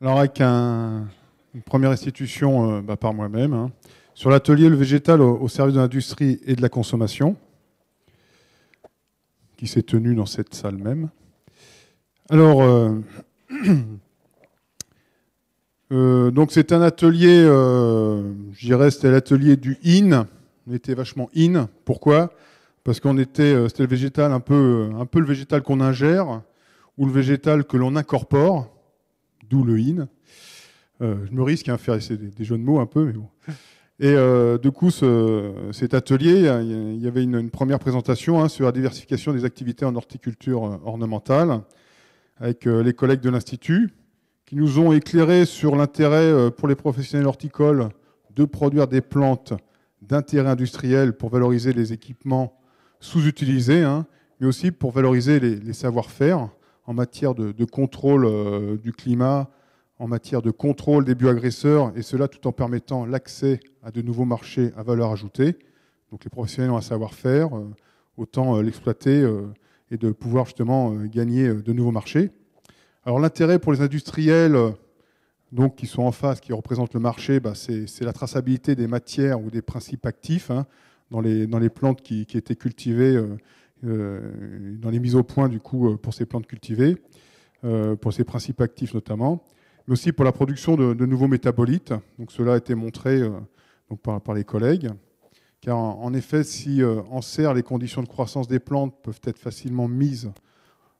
Alors avec une première institution par moi-même, hein, sur l'atelier Le Végétal au service de l'industrie et de la consommation, qui s'est tenu dans cette salle même. Alors, donc c'est un atelier, je dirais c'était l'atelier du in, on était vachement in, pourquoi ? Parce qu'on était, c'était le végétal un peu le végétal qu'on ingère, ou le végétal que l'on incorpore, d'où le in. Je me risque à faire des jeux de mots un peu, mais bon. Et du coup, cet atelier, il y avait une première présentation sur la diversification des activités en horticulture ornementale, avec les collègues de l'Institut, qui nous ont éclairé sur l'intérêt pour les professionnels horticoles de produire des plantes d'intérêt industriel pour valoriser les équipements sous-utilisés, mais aussi pour valoriser les savoir-faire en matière de contrôle du climat, en matière de contrôle des bioagresseurs, et cela tout en permettant l'accès à de nouveaux marchés à valeur ajoutée. Donc les professionnels ont un savoir-faire, autant l'exploiter et de pouvoir justement gagner de nouveaux marchés. Alors l'intérêt pour les industriels donc, qui sont en face, qui représentent le marché, c'est la traçabilité des matières ou des principes actifs dans les plantes qui étaient cultivées, dans les mises au point du coup pour ces plantes cultivées, pour ces principes actifs notamment, mais aussi pour la production de nouveaux métabolites. Donc cela a été montré donc par les collègues. Car en effet, si en serre, les conditions de croissance des plantes peuvent être facilement mises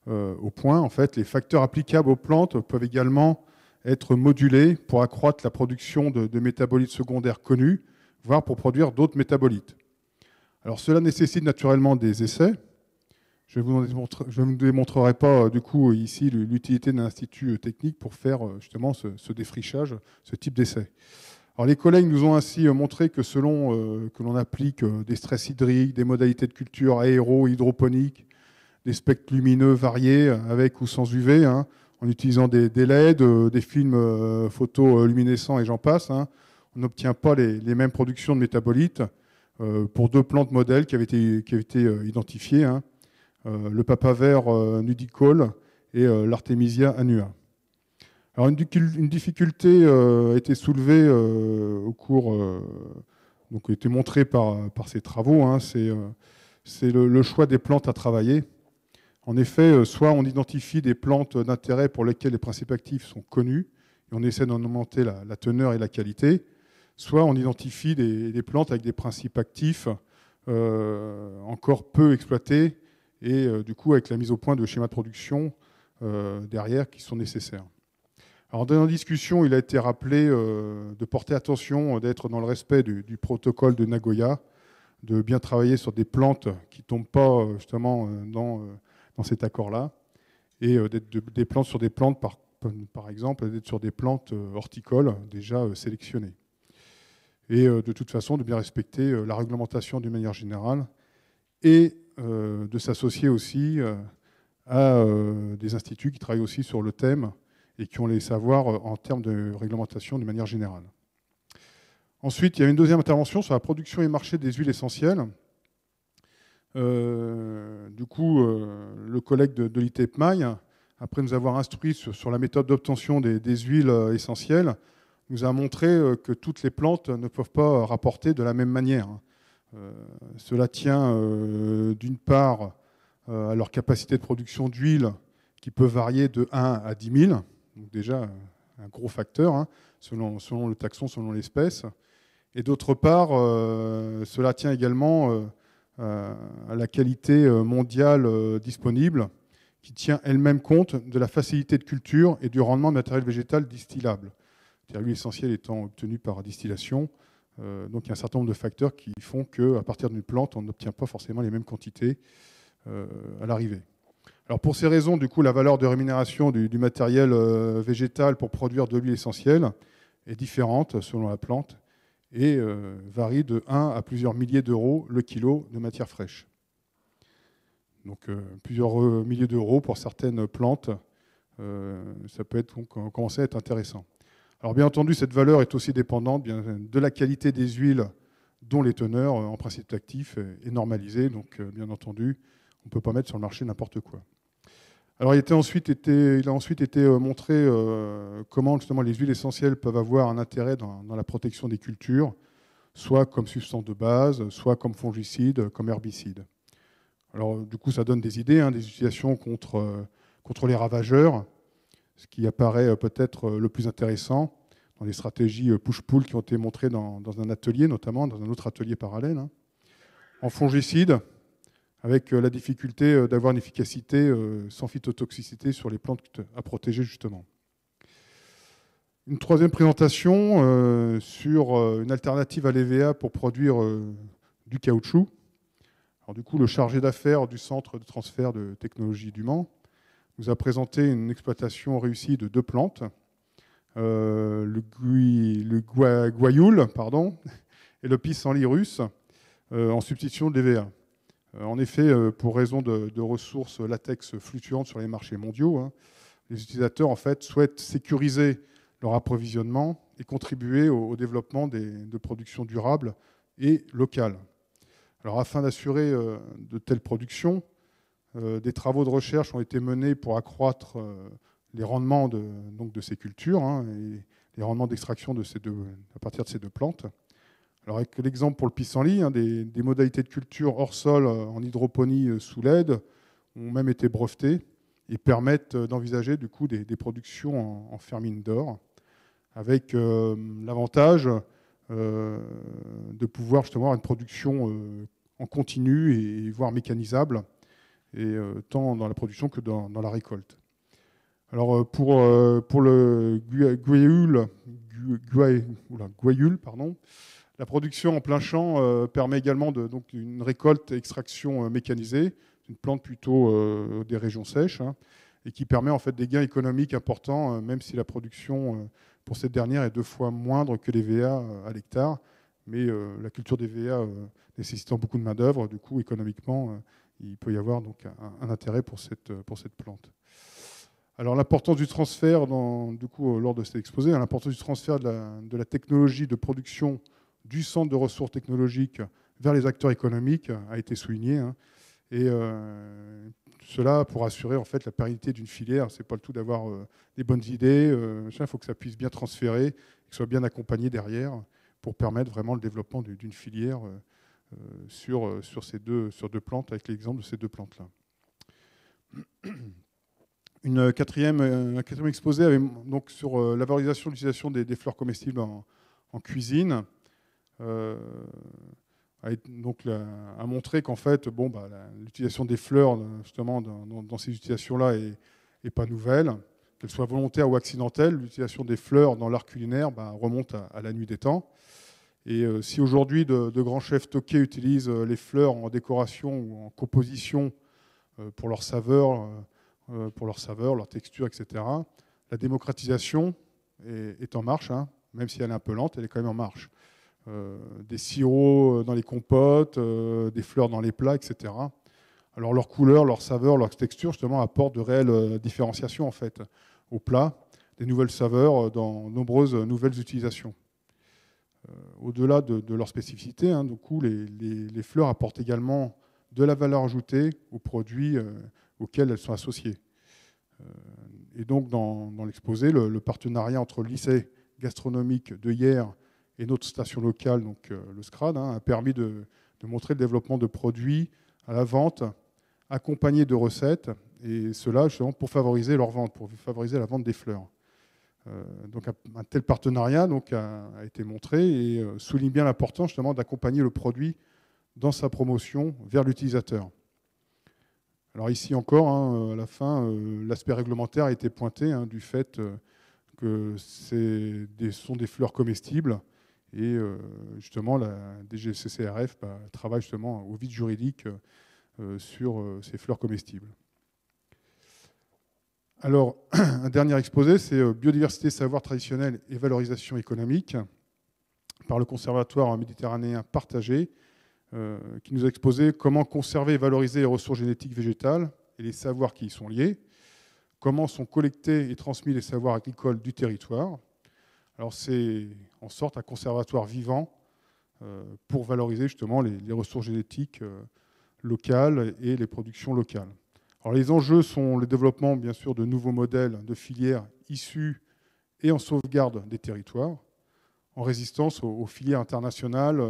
au point, en fait, les facteurs applicables aux plantes peuvent également être modulés pour accroître la production de métabolites secondaires connus, voire pour produire d'autres métabolites. Alors cela nécessite naturellement des essais. Je ne vous démontrerai pas du coup ici l'utilité d'un institut technique pour faire justement ce défrichage, ce type d'essai. Alors les collègues nous ont ainsi montré que selon que l'on applique des stress hydriques, des modalités de culture aéro, hydroponiques, des spectres lumineux variés avec ou sans UV, en utilisant des LED, des films photoluminescents et j'en passe, on n'obtient pas les mêmes productions de métabolites pour deux plantes modèles qui avaient été identifiées, le papaver nudicole et l'artémisia annua. Alors une difficulté a été soulevée au cours, donc a été montrée par ces travaux, c'est le choix des plantes à travailler. En effet, soit on identifie des plantes d'intérêt pour lesquelles les principes actifs sont connus, et on essaie d'en augmenter la teneur et la qualité, soit on identifie des plantes avec des principes actifs encore peu exploités, et du coup avec la mise au point de schémas de production derrière qui sont nécessaires. Alors dans la discussion, il a été rappelé de porter attention, d'être dans le respect du protocole de Nagoya, de bien travailler sur des plantes qui ne tombent pas justement dans cet accord-là, et d'être des plantes sur des plantes, par exemple, d'être sur des plantes horticoles déjà sélectionnées. Et de toute façon, de bien respecter la réglementation d'une manière générale, et de s'associer aussi à des instituts qui travaillent aussi sur le thème et qui ont les savoirs en termes de réglementation d'une manière générale. Ensuite, il y a une deuxième intervention sur la production et marché des huiles essentielles. Du coup, le collègue de l'ITEPMAI, après nous avoir instruit sur la méthode d'obtention des huiles essentielles, nous a montré que toutes les plantes ne peuvent pas rapporter de la même manière. Cela tient d'une part à leur capacité de production d'huile qui peut varier de 1 à 10 000, donc déjà un gros facteur, selon le taxon, selon l'espèce. Et d'autre part, cela tient également à la qualité mondiale disponible, qui tient elle-même compte de la facilité de culture et du rendement de matériel végétal distillable. C'est-à-dire l'huile essentielle étant obtenue par distillation. Donc il y a un certain nombre de facteurs qui font qu'à partir d'une plante, on n'obtient pas forcément les mêmes quantités à l'arrivée. Alors pour ces raisons, du coup, la valeur de rémunération du matériel végétal pour produire de l'huile essentielle est différente selon la plante et varie de 1 à plusieurs milliers d'euros le kilo de matière fraîche. Donc plusieurs milliers d'euros pour certaines plantes, ça peut commencer à être intéressant. Alors bien entendu, cette valeur est aussi dépendante de la qualité des huiles dont les teneurs en principe actif est normalisée. Donc bien entendu, on ne peut pas mettre sur le marché n'importe quoi. Alors, il a ensuite été montré comment justement les huiles essentielles peuvent avoir un intérêt dans la protection des cultures, soit comme substance de base, soit comme fongicide, comme herbicide. Alors, du coup, ça donne des idées, hein, des utilisations contre les ravageurs, ce qui apparaît peut-être le plus intéressant dans les stratégies push-pull qui ont été montrées dans un atelier, notamment dans un autre atelier parallèle. Hein. En fongicide, avec la difficulté d'avoir une efficacité sans phytotoxicité sur les plantes à protéger justement. Une troisième présentation sur une alternative à l'EVA pour produire du caoutchouc. Alors, du coup, le chargé d'affaires du centre de transfert de technologie du Mans nous a présenté une exploitation réussie de 2 plantes, le guayoul et le pissenlit russe en substitution de l'EVA. En effet, pour raison de ressources latex fluctuantes sur les marchés mondiaux, hein, les utilisateurs en fait, souhaitent sécuriser leur approvisionnement et contribuer au développement de productions durables et locales. Alors, afin d'assurer de telles productions, des travaux de recherche ont été menés pour accroître les rendements de ces cultures hein, et les rendements d'extraction à partir de ces 2 plantes. Alors avec l'exemple pour le pissenlit, hein, des modalités de culture hors sol en hydroponie sous LED ont même été brevetées et permettent d'envisager du coup des productions en fermine d'or, avec l'avantage de pouvoir justement avoir une production en continu et voire mécanisable, et tant dans la production que dans la récolte. Alors pour le guayoul, la production en plein champ permet également donc une récolte et extraction mécanisée, une plante plutôt des régions sèches, hein, et qui permet en fait des gains économiques importants, même si la production pour cette dernière est 2 fois moindre que les VA à l'hectare. Mais la culture des VA nécessitant beaucoup de main-d'œuvre, du coup, économiquement, il peut y avoir donc un intérêt pour cette plante. Alors l'importance du transfert, du coup, lors de cet exposé, hein, l'importance du transfert de la technologie de production du centre de ressources technologiques vers les acteurs économiques a été soulignée. Hein, et cela pour assurer en fait la pérennité d'une filière. C'est pas le tout d'avoir des bonnes idées. Il faut que ça puisse bien transférer, que ce soit bien accompagné derrière pour permettre vraiment le développement d'une filière sur ces deux plantes, avec l'exemple de ces 2 plantes-là. Un quatrième exposé avait, donc, sur la valorisation de l'utilisation des fleurs comestibles en cuisine. A montré qu'en fait, l'utilisation des fleurs justement dans ces utilisations-là est pas nouvelle, qu'elle soit volontaire ou accidentelle. L'utilisation des fleurs dans l'art culinaire remonte à la nuit des temps. Et si aujourd'hui de grands chefs toqués utilisent les fleurs en décoration ou en composition pour leur saveur, leur texture, etc., la démocratisation est en marche, hein, même si elle est un peu lente, elle est quand même en marche. Des sirops dans les compotes, des fleurs dans les plats, etc. Alors leur couleur, leur saveur, leur texture, justement, apportent de réelles différenciations en fait au plat, des nouvelles saveurs dans nombreuses nouvelles utilisations. Au-delà de leur spécificité, hein, du coup, les fleurs apportent également de la valeur ajoutée aux produits auxquels elles sont associées. Et donc, dans l'exposé, le partenariat entre le lycée gastronomique de Hyères et notre station locale, donc le SCRAD, hein, a permis de montrer le développement de produits à la vente, accompagnés de recettes, et cela justement pour favoriser leur vente, pour favoriser la vente des fleurs. Donc un tel partenariat donc, a été montré et souligne bien l'importance justement d'accompagner le produit dans sa promotion vers l'utilisateur. Alors ici encore, hein, à la fin, l'aspect réglementaire a été pointé hein, du fait que ce sont des fleurs comestibles et justement la DGCCRF travaille justement au vide juridique sur ces fleurs comestibles. Alors, un dernier exposé, c'est biodiversité, savoir traditionnel et valorisation économique par le Conservatoire méditerranéen partagé, qui nous a exposé comment conserver et valoriser les ressources génétiques végétales et les savoirs qui y sont liés, comment sont collectés et transmis les savoirs agricoles du territoire. Alors, c'est en sorte un conservatoire vivant pour valoriser justement les ressources génétiques locales et les productions locales. Alors, les enjeux sont le développement, bien sûr, de nouveaux modèles de filières issus et en sauvegarde des territoires, en résistance aux filières internationales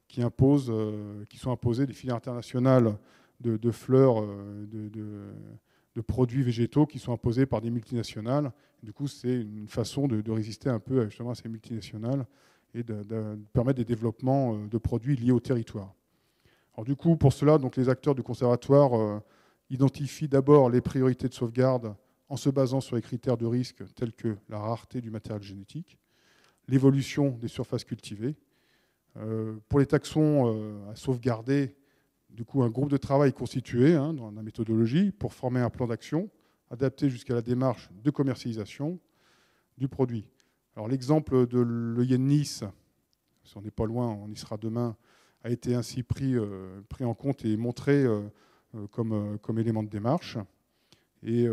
qui sont imposées, des filières internationales de fleurs, de produits végétaux qui sont imposés par des multinationales. Du coup, c'est une façon de résister un peu justement à ces multinationales et de permettre des développements de produits liés au territoire. Alors, du coup, pour cela, donc, les acteurs du conservatoire identifient d'abord les priorités de sauvegarde en se basant sur les critères de risque tels que la rareté du matériel génétique, l'évolution des surfaces cultivées. Pour les taxons à sauvegarder, du coup, un groupe de travail constitué dans la méthodologie pour former un plan d'action adapté jusqu'à la démarche de commercialisation du produit. Alors, l'exemple de l'œillet de Nice, si on n'est pas loin, on y sera demain, a été ainsi pris en compte et montré comme élément de démarche. Et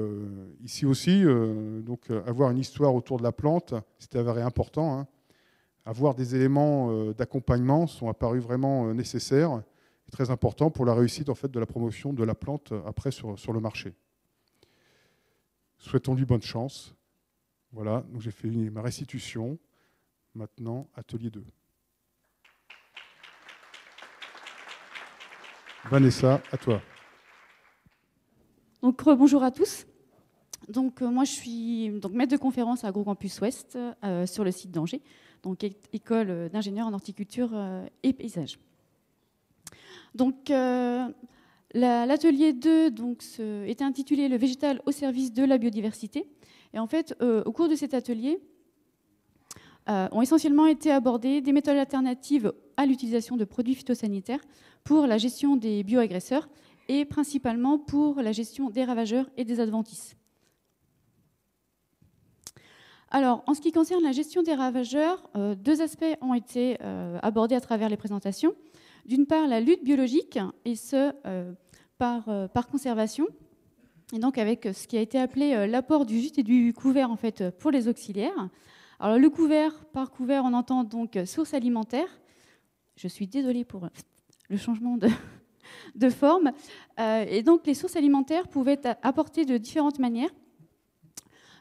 ici aussi, donc, avoir une histoire autour de la plante, c'était avéré important. Avoir des éléments d'accompagnement sont apparus vraiment nécessaires et très importants pour la réussite en fait, de la promotion de la plante après sur le marché. Souhaitons-lui bonne chance. Voilà, donc j'ai fait ma restitution. Maintenant, atelier 2. Vanessa, à toi. Donc, bonjour à tous. Donc, moi, je suis maître de conférence à AgroCampus Ouest sur le site d'Angers, donc école d'ingénieurs en horticulture et paysage. Donc, l'atelier 2 était intitulé « Le végétal au service de la biodiversité ». Et en fait, au cours de cet atelier, ont essentiellement été abordées des méthodes alternatives à l'utilisation de produits phytosanitaires pour la gestion des bioagresseurs et principalement pour la gestion des ravageurs et des adventices. Alors, en ce qui concerne la gestion des ravageurs, deux aspects ont été abordés à travers les présentations. D'une part, la lutte biologique, et ce, par conservation, et donc avec ce qui a été appelé l'apport du gîte et du couvert en fait, pour les auxiliaires. Alors, le couvert, par couvert, on entend donc source alimentaire. Je suis désolée pour le changement de forme. Et donc, les sources alimentaires pouvaient être apportées de différentes manières,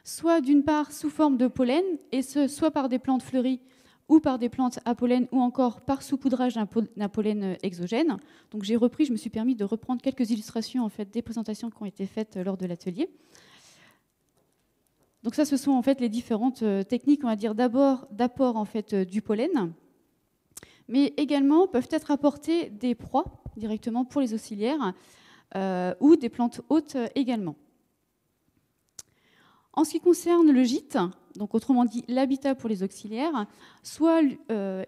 soit d'une part sous forme de pollen, et ce, soit par des plantes fleuries ou par des plantes à pollen, ou encore par saupoudrage d'un pollen exogène. Donc j'ai repris, je me suis permis de reprendre quelques illustrations en fait, des présentations qui ont été faites lors de l'atelier. Donc ça, ce sont en fait les différentes techniques, on va dire d'abord d'apport en fait du pollen, mais également peuvent être apportées des proies directement pour les auxiliaires ou des plantes hôtes également. En ce qui concerne le gîte, donc autrement dit l'habitat pour les auxiliaires, soit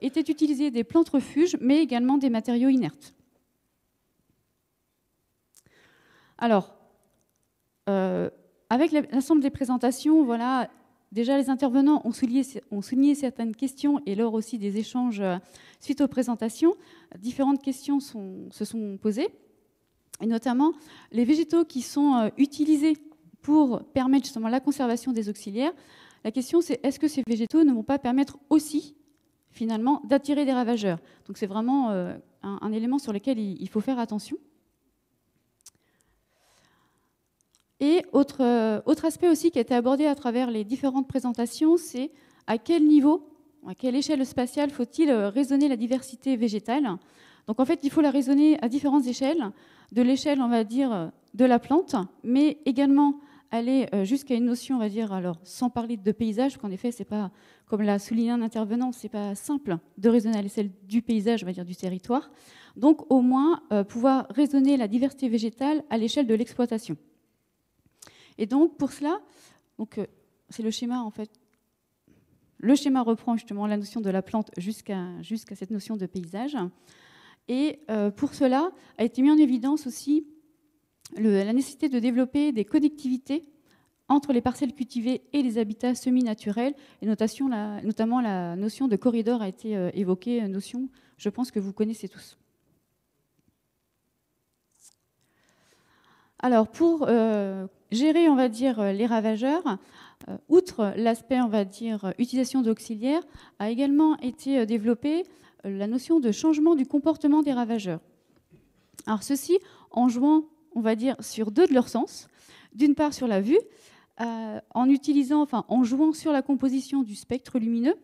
étaient utilisées des plantes refuges, mais également des matériaux inertes. Alors, avec l'ensemble des présentations, voilà, déjà les intervenants ont souligné certaines questions et lors aussi des échanges suite aux présentations, différentes questions se sont posées, et notamment les végétaux qui sont utilisés pour permettre justement la conservation des auxiliaires. La question, c'est est-ce que ces végétaux ne vont pas permettre aussi, finalement, d'attirer des ravageurs? Donc c'est vraiment un élément sur lequel il faut faire attention. Et autre aspect aussi qui a été abordé à travers les différentes présentations, c'est à quel niveau, à quelle échelle spatiale faut-il raisonner la diversité végétale? Donc en fait, il faut la raisonner à différentes échelles, de l'échelle, on va dire, de la plante, mais également aller jusqu'à une notion, on va dire, alors sans parler de paysage, parce qu'en effet, c'est pas, comme l'a souligné un intervenant, c'est pas simple de raisonner à l'échelle du paysage, on va dire, du territoire. Donc au moins pouvoir raisonner la diversité végétale à l'échelle de l'exploitation. Et donc pour cela, c'est le schéma en fait. Le schéma reprend justement la notion de la plante jusqu'à cette notion de paysage. Et pour cela a été mis en évidence aussi la nécessité de développer des connectivités entre les parcelles cultivées et les habitats semi-naturels, et notamment la notion de corridor a été évoquée, notion, je pense que vous connaissez tous. Alors, pour gérer, on va dire, les ravageurs, outre l'aspect, on va dire, utilisation d'auxiliaires, a également été développée la notion de changement du comportement des ravageurs. Alors, ceci en jouant, on va dire, sur deux de leurs sens. D'une part sur la vue, en jouant sur la composition du spectre lumineux,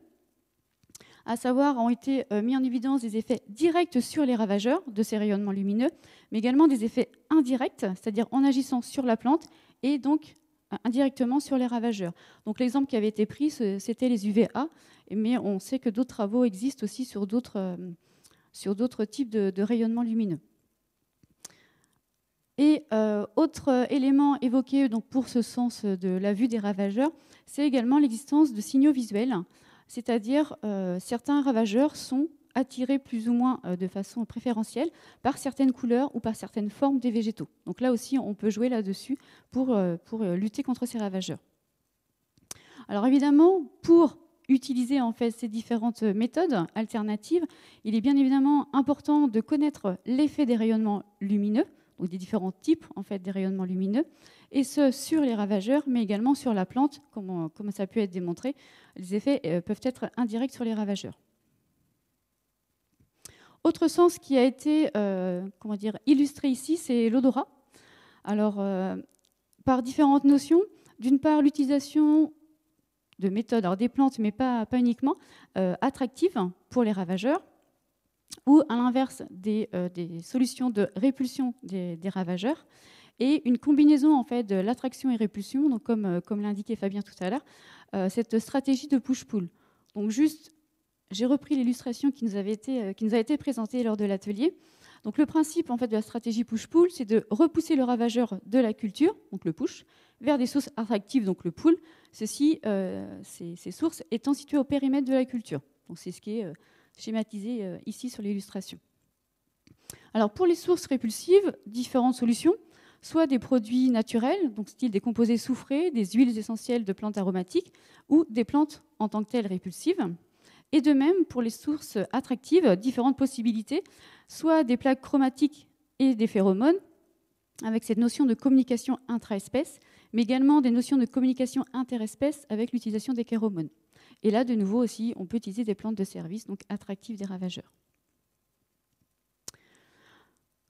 à savoir ont été mis en évidence des effets directs sur les ravageurs de ces rayonnements lumineux, mais également des effets indirects, c'est-à-dire en agissant sur la plante et donc indirectement sur les ravageurs. Donc l'exemple qui avait été pris, c'était les UVA, mais on sait que d'autres travaux existent aussi sur d'autres types de rayonnements lumineux. Et autre élément évoqué donc, pour ce sens de la vue des ravageurs, c'est également l'existence de signaux visuels, c'est-à-dire certains ravageurs sont attirés plus ou moins de façon préférentielle par certaines couleurs ou par certaines formes des végétaux. Donc là aussi, on peut jouer là-dessus pour lutter contre ces ravageurs. Alors évidemment, pour utiliser en fait ces différentes méthodes alternatives, il est bien évidemment important de connaître l'effet des rayonnements lumineux, donc des différents types en fait des rayonnements lumineux, et ce sur les ravageurs, mais également sur la plante, comme ça a pu être démontré. Les effets peuvent être indirects sur les ravageurs. Autre sens qui a été illustré ici, c'est l'odorat. Alors, par différentes notions, d'une part l'utilisation de méthodes, alors des plantes, mais pas uniquement, attractives pour les ravageurs, ou à l'inverse des solutions de répulsion des ravageurs, et une combinaison en fait de l'attraction et répulsion, donc comme l'indiquait Fabien tout à l'heure, cette stratégie de push-pull. Donc juste, j'ai repris l'illustration qui nous a été présentée lors de l'atelier. Donc le principe en fait de la stratégie push-pull, c'est de repousser le ravageur de la culture, donc le push, vers des sources attractives, donc le pull. Ces sources étant situées au périmètre de la culture. Donc c'est ce qui est schématisé ici sur l'illustration. Alors pour les sources répulsives, différentes solutions, soit des produits naturels, donc style des composés soufrés, des huiles essentielles de plantes aromatiques, ou des plantes en tant que telles répulsives. Et de même, pour les sources attractives, différentes possibilités, soit des plaques chromatiques et des phéromones, avec cette notion de communication intra-espèces, mais également des notions de communication interespèces avec l'utilisation des phéromones. Et là, de nouveau aussi, on peut utiliser des plantes de service, donc attractives des ravageurs.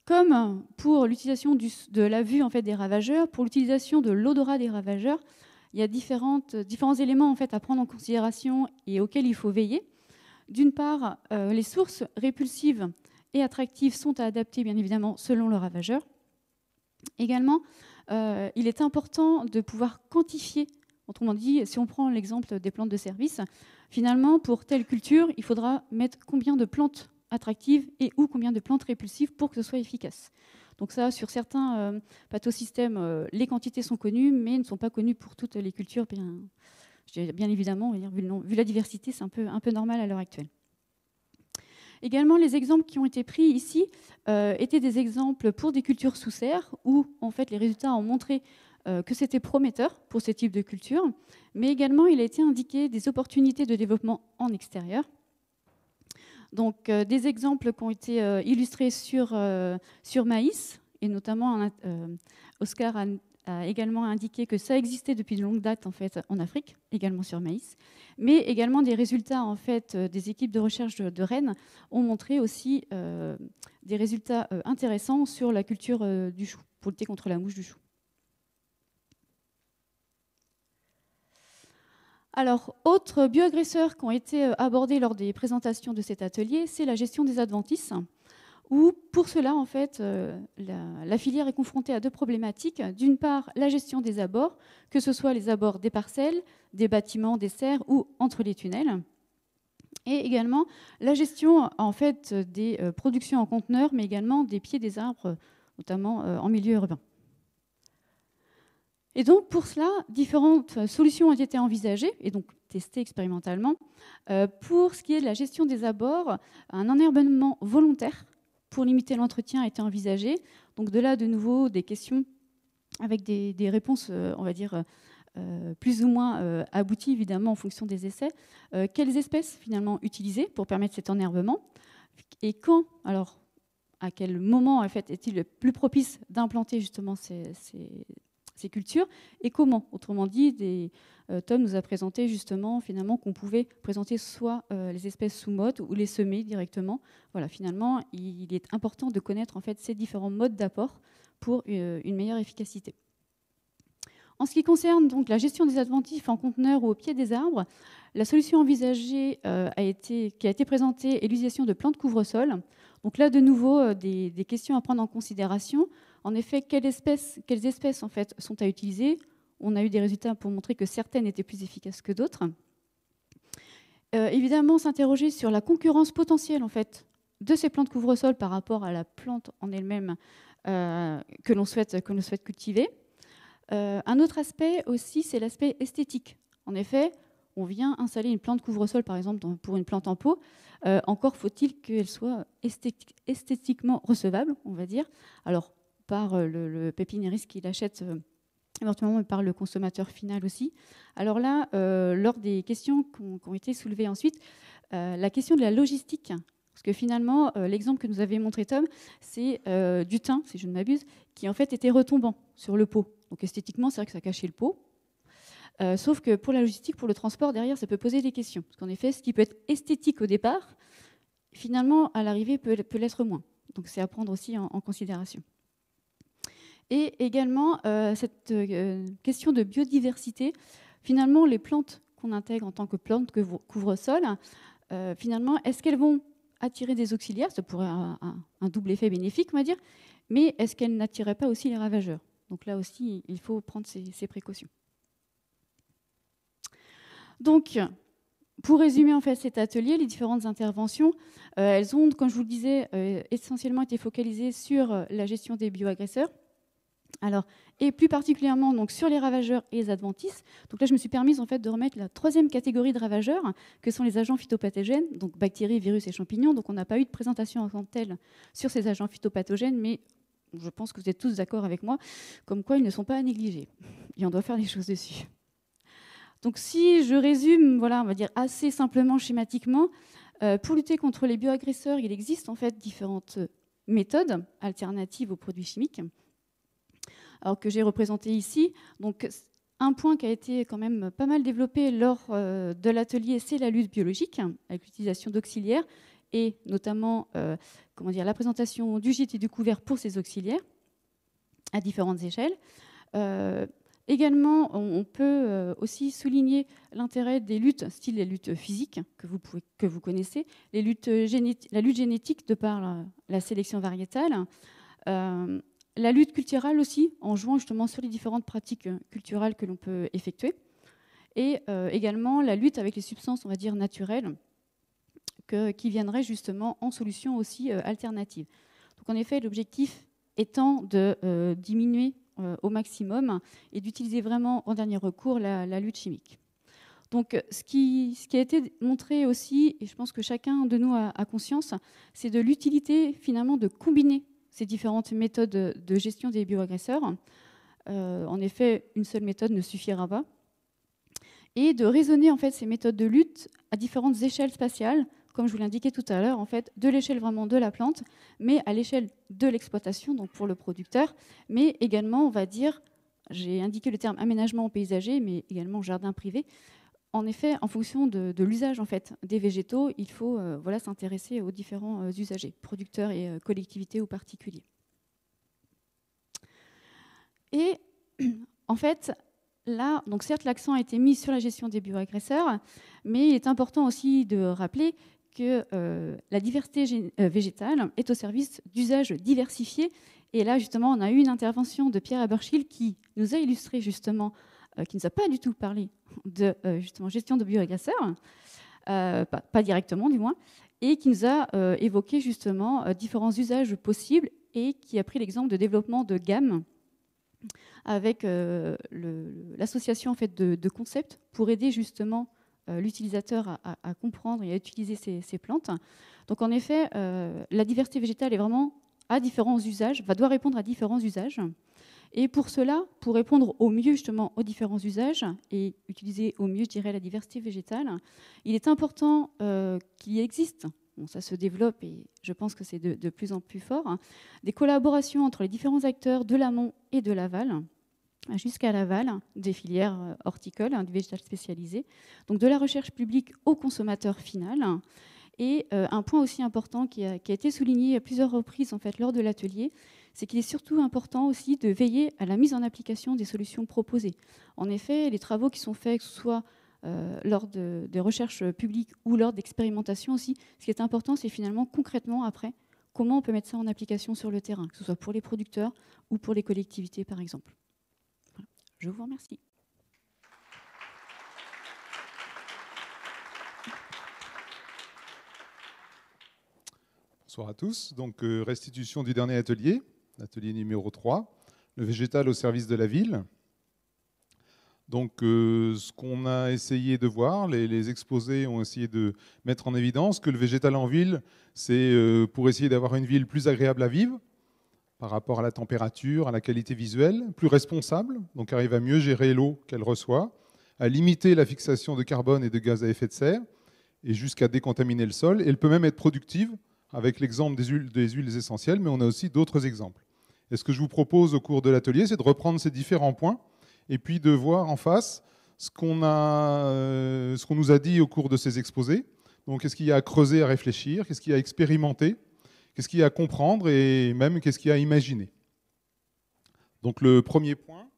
Comme pour l'utilisation de la vue en fait, des ravageurs, pour l'utilisation de l'odorat des ravageurs, il y a différents éléments en fait, à prendre en considération et auxquels il faut veiller. D'une part, les sources répulsives et attractives sont à adapter, bien évidemment, selon le ravageur. Également, il est important de pouvoir quantifier, autrement dit, si on prend l'exemple des plantes de service, finalement, pour telle culture, il faudra mettre combien de plantes attractives et ou combien de plantes répulsives pour que ce soit efficace. Donc ça, sur certains pathosystèmes, les quantités sont connues, mais ne sont pas connues pour toutes les cultures. Bien évidemment, vu la diversité, c'est un peu normal à l'heure actuelle. Également, les exemples qui ont été pris ici étaient des exemples pour des cultures sous serre, où en fait, les résultats ont montré que c'était prometteur pour ce type de culture, mais également, il a été indiqué des opportunités de développement en extérieur. Donc, des exemples qui ont été illustrés sur maïs, et notamment Oscar a également indiqué que ça existait depuis de longue date en fait en Afrique, également sur maïs, mais également des résultats en fait des équipes de recherche de Rennes ont montré aussi des résultats intéressants sur la culture du chou, pour lutter contre la mouche du chou. Alors, autres bioagresseurs qui ont été abordés lors des présentations de cet atelier, c'est la gestion des adventices, où pour cela, en fait, la filière est confrontée à deux problématiques. D'une part, la gestion des abords, que ce soit les abords des parcelles, des bâtiments, des serres ou entre les tunnels. Et également la gestion en fait, des productions en conteneurs, mais également des pieds des arbres, notamment en milieu urbain. Et donc, pour cela, différentes solutions ont été envisagées et donc testées expérimentalement. Pour ce qui est de la gestion des abords, un enherbement volontaire pour limiter l'entretien a été envisagé. Donc de là, de nouveau, des questions avec des réponses, on va dire, plus ou moins abouties, évidemment, en fonction des essais. Quelles espèces, finalement, utiliser pour permettre cet enherbement? Et quand, alors, à quel moment, en fait, est-il le plus propice d'implanter, justement, ces cultures, et comment? Autrement dit, Tom nous a présenté justement finalement qu'on pouvait présenter soit les espèces sous mode ou les semer directement. Voilà, finalement, il est important de connaître en fait ces différents modes d'apport pour une meilleure efficacité. En ce qui concerne donc la gestion des adventifs en conteneur ou au pied des arbres, la solution envisagée qui a été présentée est l'utilisation de plantes couvre-sol. Donc là, de nouveau, des questions à prendre en considération. En effet, quelles espèces en fait, sont à utiliser? On a eu des résultats pour montrer que certaines étaient plus efficaces que d'autres. Évidemment, s'interroger sur la concurrence potentielle en fait, de ces plantes couvre-sol par rapport à la plante en elle-même que l'on souhaite cultiver. Un autre aspect aussi, c'est l'aspect esthétique. En effet, on vient installer une plante couvre-sol, par exemple, pour une plante en pot. Encore faut-il qu'elle soit esthétiquement recevable, on va dire. Alors, par le pépiniériste qui l'achète éventuellement, par le consommateur final aussi. Alors là, lors des questions qui ont été soulevées ensuite, la question de la logistique. Parce que finalement, l'exemple que nous avait montré Tom, c'est du thym, si je ne m'abuse, qui en fait était retombant sur le pot. Donc esthétiquement, c'est vrai que ça cachait le pot. Sauf que pour la logistique, pour le transport, derrière, ça peut poser des questions. Parce qu'en effet, ce qui peut être esthétique au départ, finalement, à l'arrivée, peut l'être moins. Donc c'est à prendre aussi en considération. Et également, cette question de biodiversité. Finalement, les plantes qu'on intègre en tant que plantes couvre-sol, finalement, est-ce qu'elles vont attirer des auxiliaires? Ça pourrait avoir un double effet bénéfique, on va dire. Mais est-ce qu'elles n'attiraient pas aussi les ravageurs? Donc là aussi, il faut prendre ces précautions. Donc, pour résumer en fait cet atelier, les différentes interventions, elles ont, comme je vous le disais, essentiellement été focalisées sur la gestion des bioagresseurs. Alors, et plus particulièrement donc, sur les ravageurs et les adventices. Donc là, je me suis permise en fait, de remettre la troisième catégorie de ravageurs, que sont les agents phytopathogènes, donc bactéries, virus et champignons. Donc on n'a pas eu de présentation en tant que telle sur ces agents phytopathogènes, mais je pense que vous êtes tous d'accord avec moi, comme quoi ils ne sont pas à négliger. Et on doit faire des choses dessus. Donc si je résume, voilà, on va dire assez simplement, schématiquement, pour lutter contre les bioagresseurs, il existe en fait différentes méthodes alternatives aux produits chimiques. Alors que j'ai représenté ici. Donc, un point qui a été quand même pas mal développé lors de l'atelier, c'est la lutte biologique, avec l'utilisation d'auxiliaires, et notamment la présentation du gîte et du couvert pour ces auxiliaires, à différentes échelles. Également, on peut aussi souligner l'intérêt des luttes, style les luttes physiques, que vous connaissez, la lutte génétique de par la sélection variétale, la lutte culturelle aussi, en jouant justement sur les différentes pratiques culturelles que l'on peut effectuer. Et également la lutte avec les substances, on va dire, naturelles, qui viendraient justement en solution aussi alternative. Donc en effet, l'objectif étant de diminuer au maximum et d'utiliser vraiment en dernier recours la lutte chimique. Donc ce qui a été montré aussi, et je pense que chacun de nous a conscience, c'est de l'utilité finalement de combiner ces différentes méthodes de gestion des bioagresseurs. En effet, une seule méthode ne suffira pas. Et de raisonner en fait, ces méthodes de lutte à différentes échelles spatiales, comme je vous l'indiquais tout à l'heure, en fait, de l'échelle vraiment de la plante, mais à l'échelle de l'exploitation, donc pour le producteur, mais également, on va dire, j'ai indiqué le terme aménagement paysager, mais également jardin privé. En effet, en fonction de l'usage en fait, des végétaux, il faut s'intéresser aux différents usagers, producteurs et collectivités ou particuliers. Et en fait, là, donc certes, l'accent a été mis sur la gestion des bioagresseurs, mais il est important aussi de rappeler que la diversité végétale est au service d'usages diversifiés. Et là, justement, on a eu une intervention de Pierre Aberschil qui nous a illustré justement, qui ne nous a pas du tout parlé de justement gestion de bioagresseurs, pas directement du moins, et qui nous a évoqué justement différents usages possibles et qui a pris l'exemple de développement de gammes avec l'association en fait, de concepts pour aider justement l'utilisateur à comprendre et à utiliser ces plantes. Donc en effet, la diversité végétale est vraiment à différents usages, doit répondre à différents usages. Et pour cela, pour répondre au mieux justement aux différents usages et utiliser au mieux, je dirais, la diversité végétale, il est important qu'il existe, bon, ça se développe et je pense que c'est de plus en plus fort, des collaborations entre les différents acteurs de l'amont et de l'aval, jusqu'à l'aval des filières horticoles, du végétal spécialisé, donc de la recherche publique au consommateur final. Et un point aussi important qui a été souligné à plusieurs reprises en fait, lors de l'atelier, c'est qu'il est surtout important aussi de veiller à la mise en application des solutions proposées. En effet, les travaux qui sont faits, que ce soit lors des recherches publiques ou lors d'expérimentations aussi, ce qui est important, c'est finalement concrètement après, comment on peut mettre ça en application sur le terrain, que ce soit pour les producteurs ou pour les collectivités par exemple. Voilà. Je vous remercie. Bonsoir à tous. Donc, restitution du dernier atelier, l'atelier numéro 3, le végétal au service de la ville. Donc, ce qu'on a essayé de voir, les exposés ont essayé de mettre en évidence que le végétal en ville, c'est pour essayer d'avoir une ville plus agréable à vivre par rapport à la température, à la qualité visuelle, plus responsable, donc arrive à mieux gérer l'eau qu'elle reçoit, à limiter la fixation de carbone et de gaz à effet de serre, et jusqu'à décontaminer le sol. Et elle peut même être productive, avec l'exemple des huiles essentielles, mais on a aussi d'autres exemples. Et ce que je vous propose au cours de l'atelier, c'est de reprendre ces différents points et puis de voir en face ce qu'on nous a dit au cours de ces exposés. Donc, qu'est-ce qu'il y a à creuser, à réfléchir, qu'est-ce qu'il y a à expérimenter, qu'est-ce qu'il y a à comprendre et même qu'est-ce qu'il y a à imaginer. Donc, le premier point,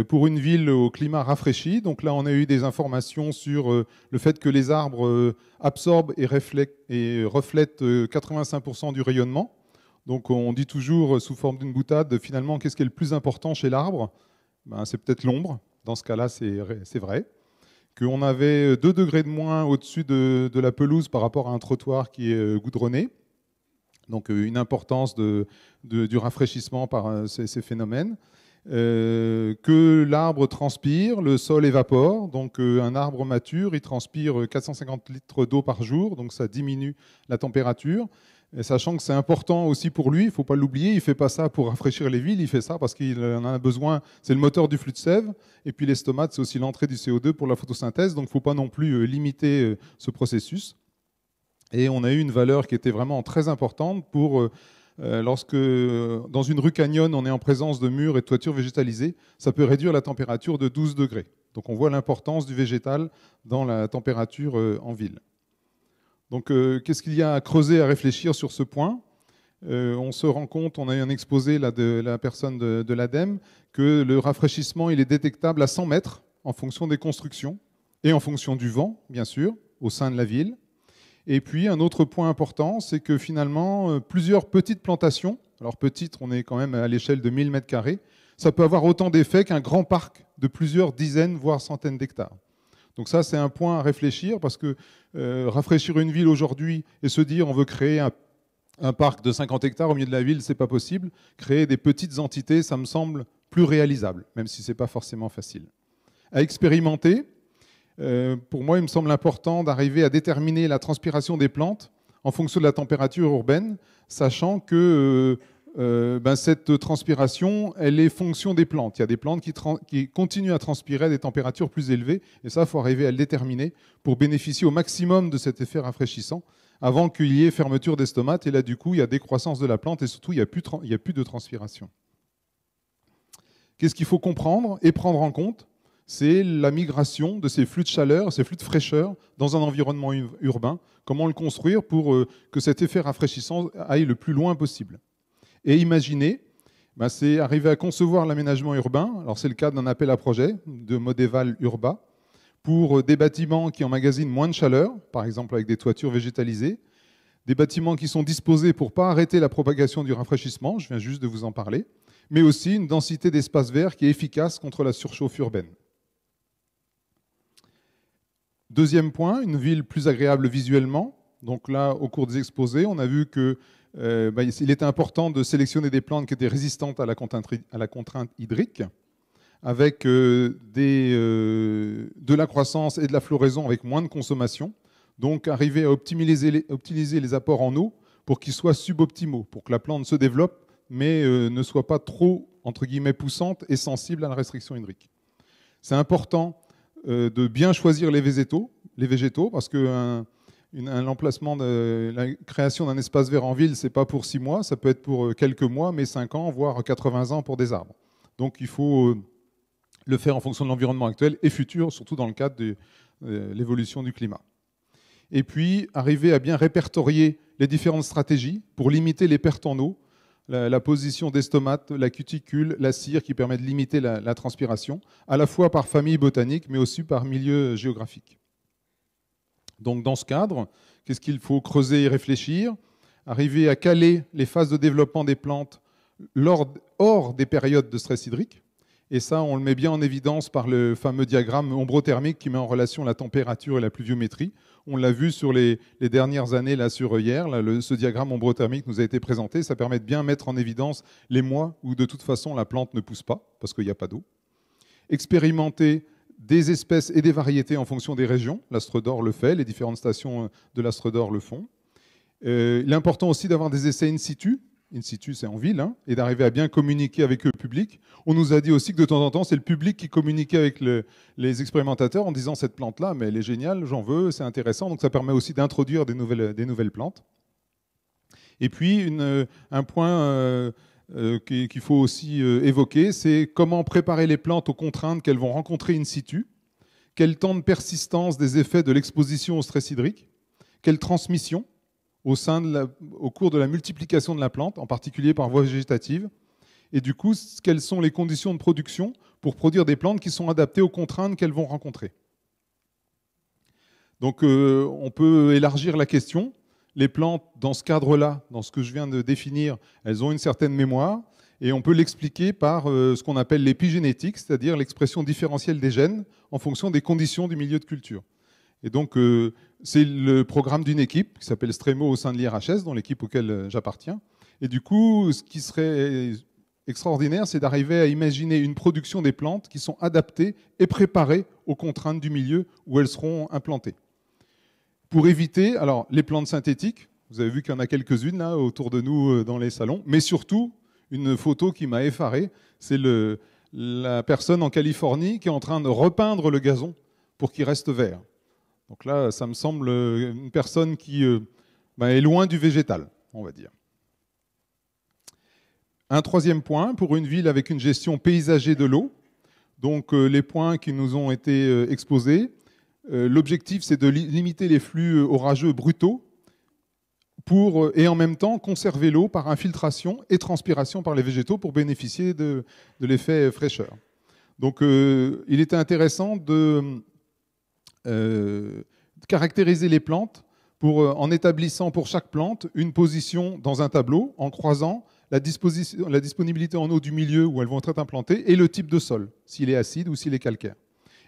pour une ville au climat rafraîchi. Donc là, on a eu des informations sur le fait que les arbres absorbent et reflètent 85% du rayonnement. Donc on dit toujours, sous forme d'une boutade, finalement, qu'est-ce qui est le plus important chez l'arbre? Ben, c'est peut-être l'ombre. Dans ce cas-là, c'est vrai. Qu'on avait 2 degrés de moins au-dessus de la pelouse par rapport à un trottoir qui est goudronné. Donc une importance du rafraîchissement par ces phénomènes. Que l'arbre transpire, le sol évapore. Donc un arbre mature, il transpire 450 litres d'eau par jour, donc ça diminue la température. Et sachant que c'est important aussi pour lui, il ne faut pas l'oublier, il ne fait pas ça pour rafraîchir les villes, il fait ça parce qu'il en a besoin, c'est le moteur du flux de sève. Et puis les stomates, c'est aussi l'entrée du CO2 pour la photosynthèse, donc il ne faut pas non plus limiter ce processus. Et on a eu une valeur qui était vraiment très importante pour... lorsque dans une rue canyon, on est en présence de murs et de toitures végétalisées, ça peut réduire la température de 12 degrés. Donc on voit l'importance du végétal dans la température en ville. Donc qu'est-ce qu'il y a à creuser, à réfléchir sur ce point? On se rend compte, on a eu un exposé là, de la personne de l'ADEME, que le rafraîchissement il est détectable à 100 mètres en fonction des constructions et en fonction du vent, bien sûr, au sein de la ville. Et puis, un autre point important, c'est que finalement, plusieurs petites plantations, alors petites, on est quand même à l'échelle de 1000 m², ça peut avoir autant d'effet qu'un grand parc de plusieurs dizaines, voire centaines d'hectares. Donc ça, c'est un point à réfléchir, parce que rafraîchir une ville aujourd'hui et se dire on veut créer un parc de 50 hectares au milieu de la ville, c'est pas possible. Créer des petites entités, ça me semble plus réalisable, même si c'est pas forcément facile. À expérimenter. Pour moi, il me semble important d'arriver à déterminer la transpiration des plantes en fonction de la température urbaine, sachant que cette transpiration, elle est fonction des plantes. Il y a des plantes qui continuent à transpirer à des températures plus élevées, et ça, il faut arriver à le déterminer pour bénéficier au maximum de cet effet rafraîchissant avant qu'il y ait fermeture des stomates, et là, du coup, il y a décroissance de la plante, et surtout, il n'y a plus de transpiration. Qu'est-ce qu'il faut comprendre et prendre en compte? C'est la migration de ces flux de chaleur, ces flux de fraîcheur dans un environnement urbain. Comment le construire pour que cet effet rafraîchissant aille le plus loin possible. Et imaginer, c'est arriver à concevoir l'aménagement urbain. Alors c'est le cas d'un appel à projet de Modeval Urba pour des bâtiments qui emmagasinent moins de chaleur, par exemple avec des toitures végétalisées, des bâtiments qui sont disposés pour ne pas arrêter la propagation du rafraîchissement, je viens juste de vous en parler, mais aussi une densité d'espaces verts qui est efficace contre la surchauffe urbaine. Deuxième point, une ville plus agréable visuellement. Donc là, au cours des exposés, on a vu qu'il était important de sélectionner des plantes qui étaient résistantes à la contrainte hydrique, avec de la croissance et de la floraison avec moins de consommation. Donc arriver à optimiser les apports en eau pour qu'ils soient suboptimaux, pour que la plante se développe, mais ne soit pas trop, entre guillemets, poussante et sensible à la restriction hydrique. C'est important de bien choisir les végétaux parce que l'emplacement de la création d'un espace vert en ville, ce n'est pas pour 6 mois, ça peut être pour quelques mois, mais 5 ans, voire 80 ans pour des arbres. Donc il faut le faire en fonction de l'environnement actuel et futur, surtout dans le cadre de l'évolution du climat. Et puis, arriver à bien répertorier les différentes stratégies pour limiter les pertes en eau, la position des stomates, la cuticule, la cire qui permet de limiter la transpiration, à la fois par famille botanique, mais aussi par milieu géographique. Donc, dans ce cadre, qu'est-ce qu'il faut creuser et réfléchir? Arriver à caler les phases de développement des plantes hors des périodes de stress hydrique. Et ça, on le met bien en évidence par le fameux diagramme ombrothermique qui met en relation la température et la pluviométrie. On l'a vu sur les dernières années, là, sur hier. Là, ce diagramme ombrothermique nous a été présenté. Ça permet de bien mettre en évidence les mois où, de toute façon, la plante ne pousse pas, parce qu'il n'y a pas d'eau. Expérimenter des espèces et des variétés en fonction des régions. L'Astre d'Or le fait, les différentes stations de l'Astre d'Or le font. L'important aussi d'avoir des essais in situ. In situ, c'est en ville, hein, et d'arriver à bien communiquer avec le public. On nous a dit aussi que de temps en temps, c'est le public qui communiquait avec les expérimentateurs en disant cette plante-là, mais elle est géniale, j'en veux, c'est intéressant. Donc ça permet aussi d'introduire des nouvelles plantes. Et puis, un point qu'il faut aussi évoquer, c'est comment préparer les plantes aux contraintes qu'elles vont rencontrer in situ, quel temps de persistance des effets de l'exposition au stress hydrique, quelle transmission au cours de la multiplication de la plante, en particulier par voie végétative, et du coup, quelles sont les conditions de production pour produire des plantes qui sont adaptées aux contraintes qu'elles vont rencontrer. Donc, on peut élargir la question. Les plantes, dans ce cadre-là, dans ce que je viens de définir, elles ont une certaine mémoire, et on peut l'expliquer par ce qu'on appelle l'épigénétique, c'est-à-dire l'expression différentielle des gènes en fonction des conditions du milieu de culture. Et donc, c'est le programme d'une équipe qui s'appelle Stremo au sein de l'IRHS, dont l'équipe auquel j'appartiens. Et du coup, ce qui serait extraordinaire, c'est d'arriver à imaginer une production des plantes qui sont adaptées et préparées aux contraintes du milieu où elles seront implantées. Pour éviter, alors, les plantes synthétiques, vous avez vu qu'il y en a quelques-unes là autour de nous dans les salons, mais surtout, une photo qui m'a effaré, c'est la personne en Californie qui est en train de repeindre le gazon pour qu'il reste vert. Donc là, ça me semble une personne qui est loin du végétal, on va dire. Un troisième point, pour une ville avec une gestion paysagée de l'eau, donc les points qui nous ont été exposés, l'objectif c'est de limiter les flux orageux brutaux et en même temps conserver l'eau par infiltration et transpiration par les végétaux pour bénéficier de l'effet fraîcheur. Donc il était intéressant de caractériser les plantes en établissant pour chaque plante une position dans un tableau, en croisant la disponibilité en eau du milieu où elles vont être implantées et le type de sol, s'il est acide ou s'il est calcaire.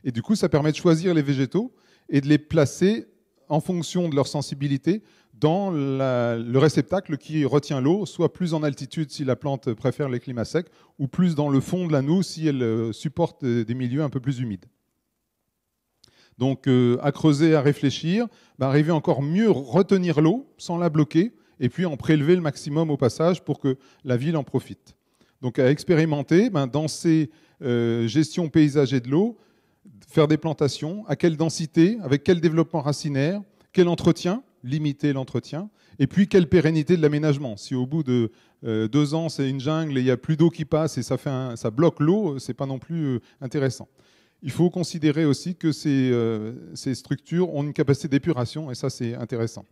Et du coup, ça permet de choisir les végétaux et de les placer en fonction de leur sensibilité dans le réceptacle qui retient l'eau, soit plus en altitude si la plante préfère les climats secs, ou plus dans le fond de la noue si elle supporte des milieux un peu plus humides. Donc, à creuser, à réfléchir, arriver encore mieux retenir l'eau sans la bloquer, et puis en prélever le maximum au passage pour que la ville en profite. Donc, à expérimenter dans ces gestions paysagées de l'eau, faire des plantations, à quelle densité, avec quel développement racinaire, quel entretien, limiter l'entretien, et puis quelle pérennité de l'aménagement. Si au bout de 2 ans, c'est une jungle et il n'y a plus d'eau qui passe et ça bloque l'eau, ce n'est pas non plus intéressant. Il faut considérer aussi que ces structures ont une capacité d'épuration, et ça, c'est intéressant.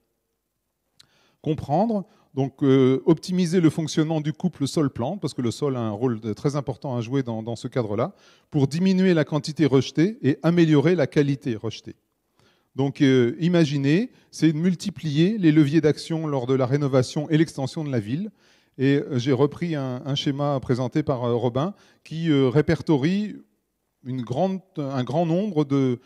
Comprendre, donc optimiser le fonctionnement du couple sol-plante, parce que le sol a un rôle très important à jouer dans ce cadre-là, pour diminuer la quantité rejetée et améliorer la qualité rejetée. Donc imaginez, c'est de multiplier les leviers d'action lors de la rénovation et l'extension de la ville. Et j'ai repris un schéma présenté par Robin qui répertorie un grand nombre de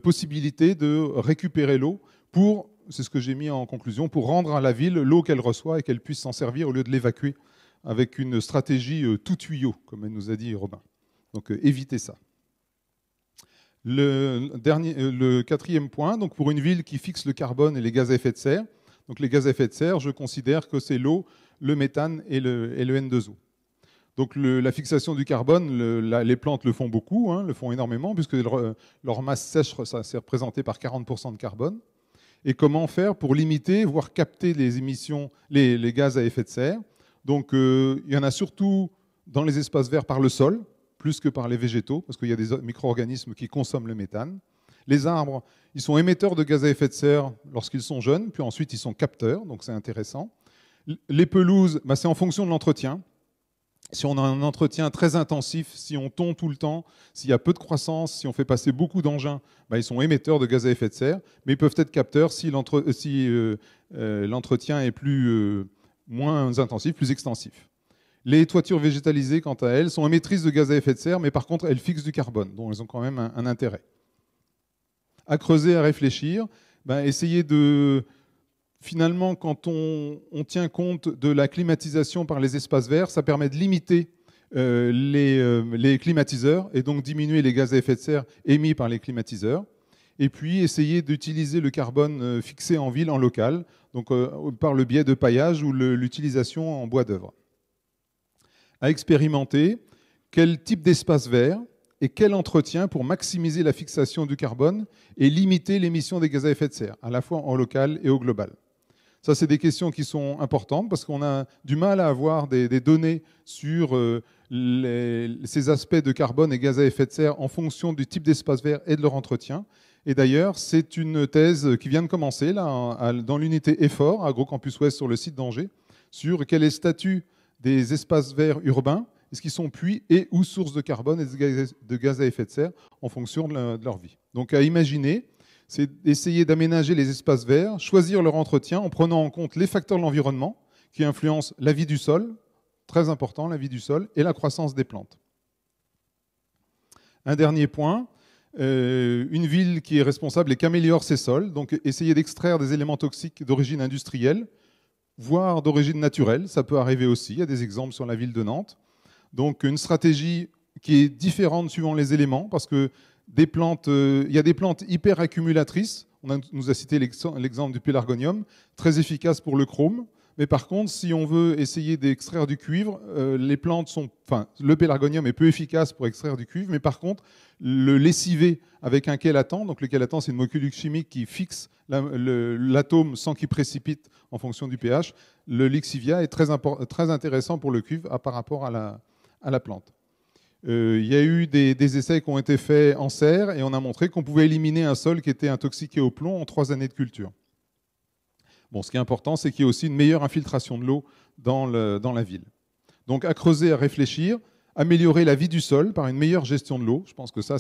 possibilités de récupérer l'eau pour, c'est ce que j'ai mis en conclusion, pour rendre à la ville l'eau qu'elle reçoit et qu'elle puisse s'en servir au lieu de l'évacuer avec une stratégie tout tuyau, comme elle nous a dit Robin. Donc évitez ça. Le quatrième point, donc pour une ville qui fixe le carbone et les gaz à effet de serre, donc les gaz à effet de serre, je considère que c'est l'eau, le méthane et le N2O. Donc la fixation du carbone, les plantes le font beaucoup, le font énormément, puisque leur masse sèche, ça c'est représenté par 40% de carbone. Et comment faire pour limiter, voire capter les émissions, les gaz à effet de serre? Donc il y en a surtout dans les espaces verts par le sol, plus que par les végétaux, parce qu'il y a des micro-organismes qui consomment le méthane. Les arbres, ils sont émetteurs de gaz à effet de serre lorsqu'ils sont jeunes, puis ensuite ils sont capteurs, donc c'est intéressant. Les pelouses, c'est en fonction de l'entretien. Si on a un entretien très intensif, si on tond tout le temps, s'il y a peu de croissance, si on fait passer beaucoup d'engins, ils sont émetteurs de gaz à effet de serre, mais ils peuvent être capteurs si l'entretien est moins intensif, plus extensif. Les toitures végétalisées, quant à elles, sont émettrices de gaz à effet de serre, mais par contre, elles fixent du carbone, donc elles ont quand même un intérêt. À creuser, à réfléchir, essayer de... Finalement, quand on tient compte de la climatisation par les espaces verts, ça permet de limiter les climatiseurs et donc diminuer les gaz à effet de serre émis par les climatiseurs. Et puis, essayer d'utiliser le carbone fixé en ville, en local, donc par le biais de paillage ou l'utilisation en bois d'œuvre. À expérimenter quel type d'espace vert et quel entretien pour maximiser la fixation du carbone et limiter l'émission des gaz à effet de serre, à la fois en local et au global. Ça, c'est des questions qui sont importantes parce qu'on a du mal à avoir des données sur ces aspects de carbone et gaz à effet de serre en fonction du type d'espace vert et de leur entretien. Et d'ailleurs, c'est une thèse qui vient de commencer là, dans l'unité EFOR, à AgroCampus Ouest sur le site d'Angers, sur quel est le statut des espaces verts urbains, est-ce qu'ils sont puits et ou sources de carbone et de gaz à effet de serre en fonction de leur vie. Donc à imaginer, c'est d'essayer d'aménager les espaces verts, choisir leur entretien en prenant en compte les facteurs de l'environnement qui influencent la vie du sol, très important, la vie du sol, et la croissance des plantes. Un dernier point, une ville qui est responsable et qui améliore ses sols, donc essayer d'extraire des éléments toxiques d'origine industrielle, voire d'origine naturelle, ça peut arriver aussi, il y a des exemples sur la ville de Nantes. Donc une stratégie qui est différente suivant les éléments, parce que il y a des plantes hyper accumulatrices, nous a cité l'exemple du pélargonium, très efficace pour le chrome, mais par contre, si on veut essayer d'extraire du cuivre, le pélargonium est peu efficace pour extraire du cuivre, mais par contre, le lessiver avec un chélatan, donc le chélatan c'est une molécule chimique qui fixe l'atome sans qu'il précipite en fonction du pH, le lixivia est très intéressant pour le cuivre par rapport à la plante. Il y a eu des essais qui ont été faits en serre et on a montré qu'on pouvait éliminer un sol qui était intoxiqué au plomb en 3 années de culture. Bon, ce qui est important, c'est qu'il y ait aussi une meilleure infiltration de l'eau dans la ville. Donc à creuser, à réfléchir, améliorer la vie du sol par une meilleure gestion de l'eau. Je pense que ça,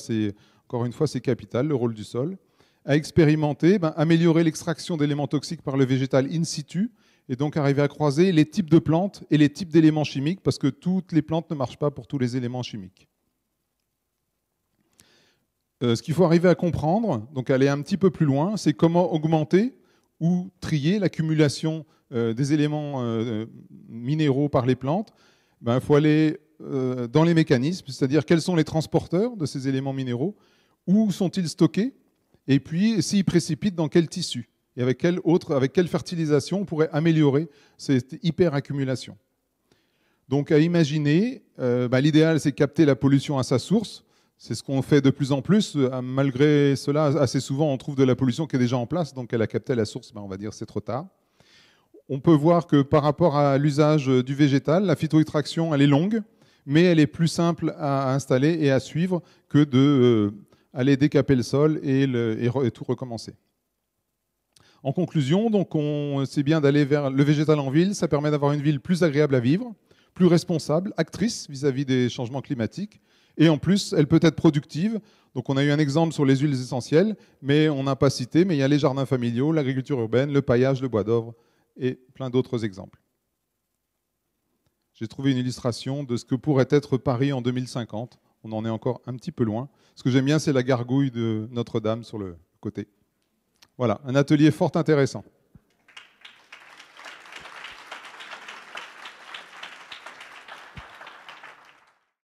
encore une fois, c'est capital, le rôle du sol. À expérimenter, améliorer l'extraction d'éléments toxiques par le végétal in situ, et donc arriver à croiser les types de plantes et les types d'éléments chimiques, parce que toutes les plantes ne marchent pas pour tous les éléments chimiques. Ce qu'il faut arriver à comprendre, donc aller un petit peu plus loin, c'est comment augmenter ou trier l'accumulation des éléments minéraux par les plantes. Il faut aller dans les mécanismes, c'est-à-dire quels sont les transporteurs de ces éléments minéraux, où sont-ils stockés, et puis s'ils précipitent dans quel tissu. Et avec quelle fertilisation on pourrait améliorer cette hyperaccumulation. Donc à imaginer, l'idéal c'est capter la pollution à sa source. C'est ce qu'on fait de plus en plus. Malgré cela, assez souvent on trouve de la pollution qui est déjà en place, donc elle a capté la source, on va dire c'est trop tard. On peut voir que par rapport à l'usage du végétal, la phytoextraction elle est longue, mais elle est plus simple à installer et à suivre que d'aller décaper le sol et tout recommencer. En conclusion, donc c'est bien d'aller vers le végétal en ville, ça permet d'avoir une ville plus agréable à vivre, plus responsable, actrice vis-à-vis des changements climatiques, et en plus, elle peut être productive. Donc on a eu un exemple sur les huiles essentielles, mais on n'a pas cité, mais il y a les jardins familiaux, l'agriculture urbaine, le paillage, le bois d'œuvre, et plein d'autres exemples. J'ai trouvé une illustration de ce que pourrait être Paris en 2050. On en est encore un petit peu loin. Ce que j'aime bien, c'est la gargouille de Notre-Dame sur le côté. Voilà, un atelier fort intéressant.